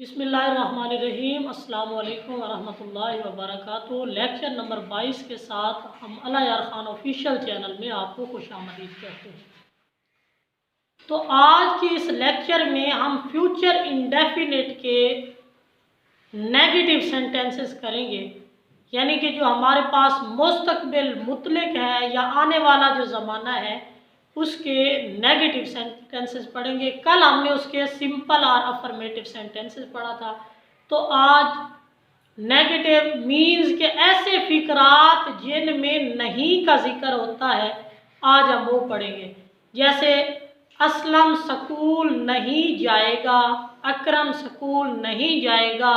बिस्मिल्लाहिर्रहमानिर्रहीम अस्सलाम वालेकुम वरहमतुल्लाहि वबरकातुहू। लेक्चर नंबर 22 के साथ हम अला यार खान ऑफिशियल चैनल में आपको खुशामदीद कहते हैं। तो आज के इस लेक्चर में हम फ्यूचर इंडेफिनिट के नेगेटिव सेंटेंसेस करेंगे, यानी कि जो हमारे पास मुस्तकबिल मुतलक है या आने वाला जो ज़माना है उसके नेगेटिव सेंटेंसेस पढ़ेंगे। कल हमने उसके सिंपल और अफर्मेटिव सेंटेंसेस पढ़ा था। तो आज नेगेटिव मीन्स के ऐसे फिक्रात जिनमें नहीं का जिक्र होता है, आज हम वो पढ़ेंगे। जैसे असलम स्कूल नहीं जाएगा, अकरम स्कूल नहीं जाएगा,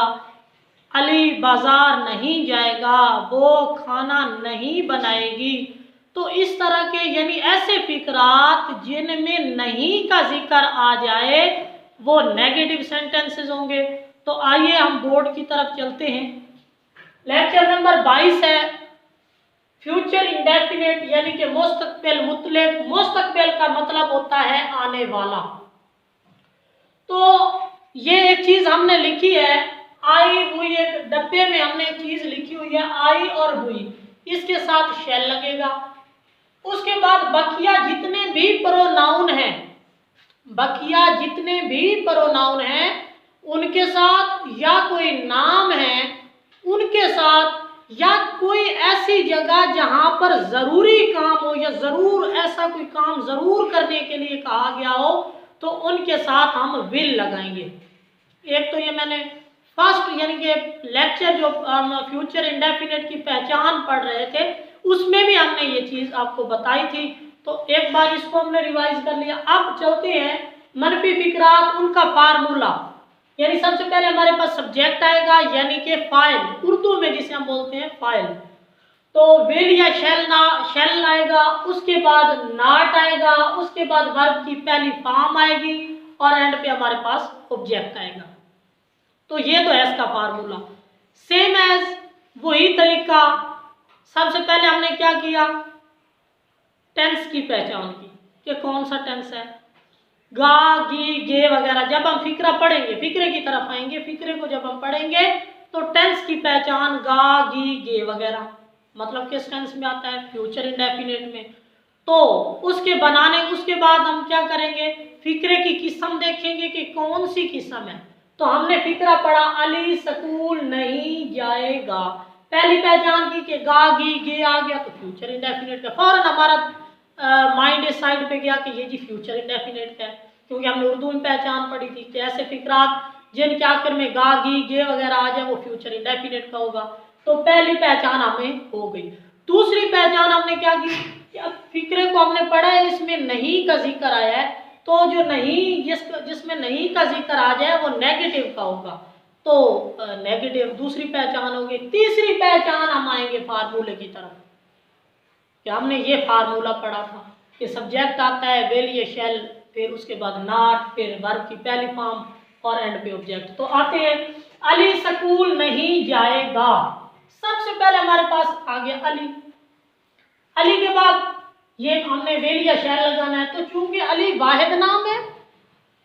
अली बाज़ार नहीं जाएगा, वो खाना नहीं बनाएगी। तो इस तरह के यानी ऐसे फिक्रात जिनमें नहीं का जिक्र आ जाए वो नेगेटिव सेंटेंसेस होंगे। तो आइए हम बोर्ड की तरफ चलते हैं। लेक्चर नंबर 22 है फ्यूचर इंडेफिनिट यानी कि मुस्तकबिल मुतलक। मुस्तकबिल का मतलब होता है आने वाला। तो ये एक चीज हमने लिखी है, आई हुई, एक डब्बे में हमने एक चीज लिखी हुई है आई और हुई, इसके साथ शैल लगेगा। उसके बाद बकिया जितने भी प्रोनाउन हैं, बकिया जितने भी प्रोनाउन हैं उनके साथ या कोई नाम है उनके साथ या कोई ऐसी जगह जहां पर जरूरी काम हो या जरूर ऐसा कोई काम जरूर करने के लिए कहा गया हो तो उनके साथ हम विल लगाएंगे। एक तो ये मैंने फर्स्ट यानी कि लेक्चर जो हम फ्यूचर इंडेफिनिट की पहचान पढ़ रहे थे उसमें भी हमने ये चीज आपको बताई थी। तो एक बार इसको हमने रिवाइज कर लिया। अब चलते हैं मनफी फिक्रात, उनका फार्मूला। यानी सबसे पहले हमारे पास सब्जेक्ट आएगा यानी कि फाइल, उर्दू में जिसे हम बोलते हैं फाइल। तो विल या शेल आएगा, उसके बाद नॉट आएगा, उसके बाद वर्ब की पहली फॉर्म आएगी और एंड पे हमारे पास ऑब्जेक्ट आएगा। तो ये तो है इसका फार्मूला। सेम एज वही तरीका, सबसे पहले हमने क्या किया, टेंस की पहचान की कि कौन सा टेंस है। गा गी गे वगैरह जब हम फिक्रा पढ़ेंगे, फिक्रे की तरफ आएंगे, फिक्रे को जब हम पढ़ेंगे तो टेंस की पहचान गा गी गे वगैरह मतलब किस टेंस में आता है, फ्यूचर इंडेफिनिट में। तो उसके बाद हम क्या करेंगे, फिक्रे की किस्म देखेंगे कि कौन सी किस्म है। तो हमने फिक्रा पढ़ा अली स्कूल नहीं जाएगा, पहली पहचान की कि गा गी गे आ गया तो फ्यूचर इंडेफिनिट का फौरन हमारा माइंड इस साइड पे गया कि ये जी फ्यूचर इंडेफिनिट का है, क्योंकि हमने उर्दू में पहचान पढ़ी थी कि ऐसे फिक्रात जिनके आखिर में गा गी गे वगैरह आ जाए वो फ्यूचर इंडेफिनिट का होगा। तो पहली पहचान हमें हो गई। दूसरी पहचान हमने क्या की, फिक्रे को हमने पढ़ा है, इसमें नहीं का जिक्र आया है, तो जो नहीं जिसमें नहीं का जिक्र आ जाए वो नेगेटिव का होगा। तो नेगेटिव दूसरी पहचान होगी। तीसरी पहचान हम आएंगे फार्मूले की तरफ कि हमने ये फार्मूला पढ़ा था कि सब्जेक्ट आता है विल या शेल, फिर उसके बाद नॉट, फिर वर्ब की पहली फॉर्म और एंड पे ऑब्जेक्ट। तो आते हैं अली स्कूल नहीं जाएगा। सबसे पहले हमारे पास आ गया अली। अली के बाद ये हमने विल या शेल लगाना है। तो चूंकि अली वाहिद नाम है,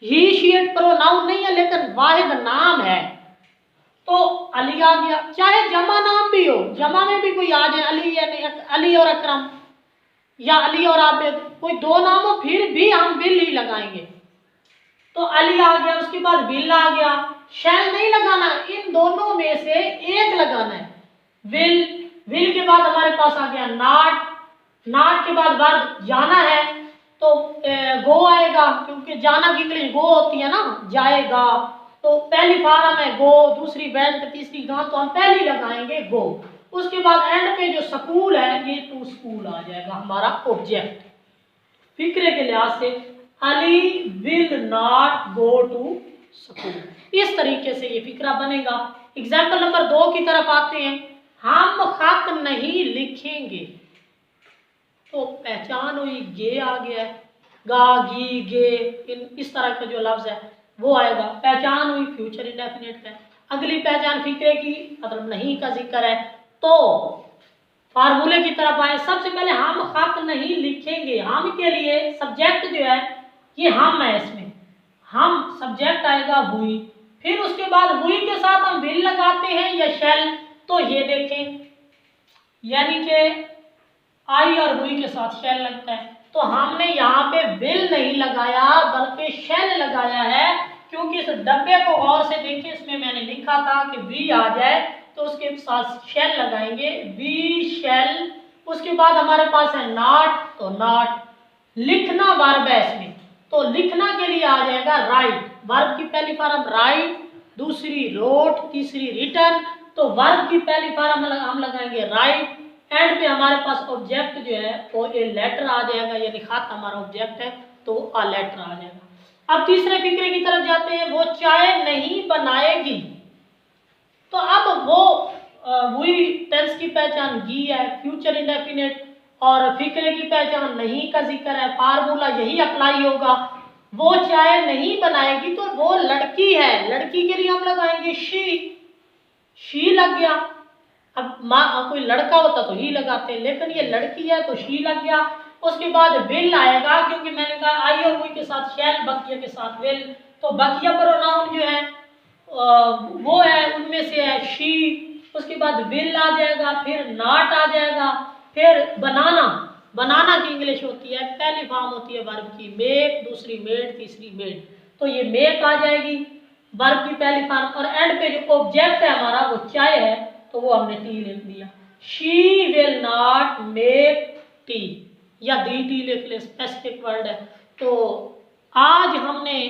ही शी इट प्रोनाउन नहीं है लेकिन वाहिद नाम है, तो अली आ गया। चाहे जमा नाम भी हो, जमा में भी कोई आ जाए, अली यानी अली और अकरम या अली और आबिद, कोई दो नाम हो फिर भी हम विल ही लगाएंगे। तो अली आ गया, उसके बाद विल आ गया। शैल नहीं लगाना, इन दोनों में से एक लगाना है। विल के बाद हमारे पास आ गया नॉट, नॉट के बाद वर्ब जाना है तो गो आएगा, क्योंकि जाना की इंग्लिश गो होती है ना, जाएगा। तो पहली फॉर्म है गो, दूसरी वेंट, तीसरी गॉन, तो हम पहली लगाएंगे गो। उसके बाद एंड पे जो स्कूल है ये टू स्कूल आ जाएगा हमारा ऑब्जेक्ट। फिक्रे के लिहाज से Ali will not go to school, इस तरीके से ये फिक्रा बनेगा। एग्जाम्पल नंबर 2 की तरफ आते हैं। हम खत नहीं लिखेंगे, तो पहचान हुई गे आ गया है, गा गी गे इस तरह का जो लफ्ज है वो आएगा, पहचान हुई फ्यूचर इंडेफिनिट है। अगली पहचान फिक्रे की मतलब नहीं का जिक्र है। तो फार्मूले की तरफ आए। सबसे पहले हम खत नहीं लिखेंगे, हम के लिए सब्जेक्ट जो है ये हम है, इसमें हम सब्जेक्ट आएगा हुई, फिर उसके बाद हुई के साथ हम विल लगाते हैं या शैल, तो ये देखें, यानी कि आई और हुई के साथ शैल लगता है। तो हमने यहाँ पे विल नहीं लगाया बल्कि शैल लगाया है, क्योंकि इस डब्बे को गौर से देखिए, इसमें मैंने लिखा था कि वी आ जाए तो उसके साथ शैल लगाएंगे, वी शैल। उसके बाद हमारे पास है नॉट, तो नॉट। लिखना वर्ब है इसमें, तो लिखना के लिए आ जाएगा राइट। वर्ब की पहली फॉर्म राइट, दूसरी रोट, तीसरी रिटन। तो वर्ब की पहली फॉर्म हम लगाएंगे राइट। एंड पे हमारे पास ऑब्जेक्ट जो है वो ए लेटर आ जाएगा, यानी खात हमारा ऑब्जेक्ट है, तो आ लेटर आ जाएगा। अब तीसरे फिक्रे की तरफ जाते हैं, वो चाय नहीं बनाएगी। तो अब वो हुई टेंस की पहचान गी है, फ्यूचर इंडेफिनिट, और फिक्रे की पहचान नहीं का जिक्र है, फार्मूला यही अप्लाई होगा। वो चाय नहीं बनाएगी, तो वो लड़की है, लड़की के लिए हम लगाएंगे शी लग गया। अब कोई लड़का होता तो ही लगाते, लेकिन ये लड़की है तो शी लग गया। उसके बाद विल आएगा, क्योंकि मैंने कहा आई और हुई के साथ शैल, बकिया के साथ विल। तो बकिया प्रोनाउन जो है वो है, उनमें से है शी। उसके बाद विल आ जाएगा, फिर नॉट आ जाएगा, फिर बनाना। बनाना की इंग्लिश होती है, पहली फॉर्म होती है वर्ब की मेक, दूसरी मेड, तीसरी मेड। तो ये मेक आ जाएगी वर्ब की पहली फॉर्म। और एंड पे जो ऑब्जेक्ट है हमारा वो चाय है, तो वो हमने टी लिख दिया। She will not make tea, या दी टी लिख ले, स्पेसिफिक वर्ड है। तो आज हमने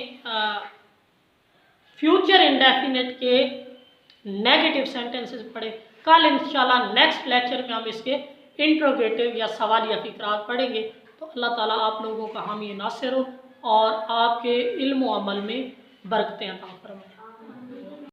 फ्यूचर इंडेफिनिट के नेगेटिव सेंटेंसेस पढ़े। कल इंशाल्लाह नेक्स्ट लेक्चर में हम इसके इंट्रोगेटिव या सवालिया फिक्रात पढ़ेंगे। तो अल्लाह ताला आप लोगों का हामी नासिर हो और आपके इल्म व अमल में बरकतें अता फरमाए।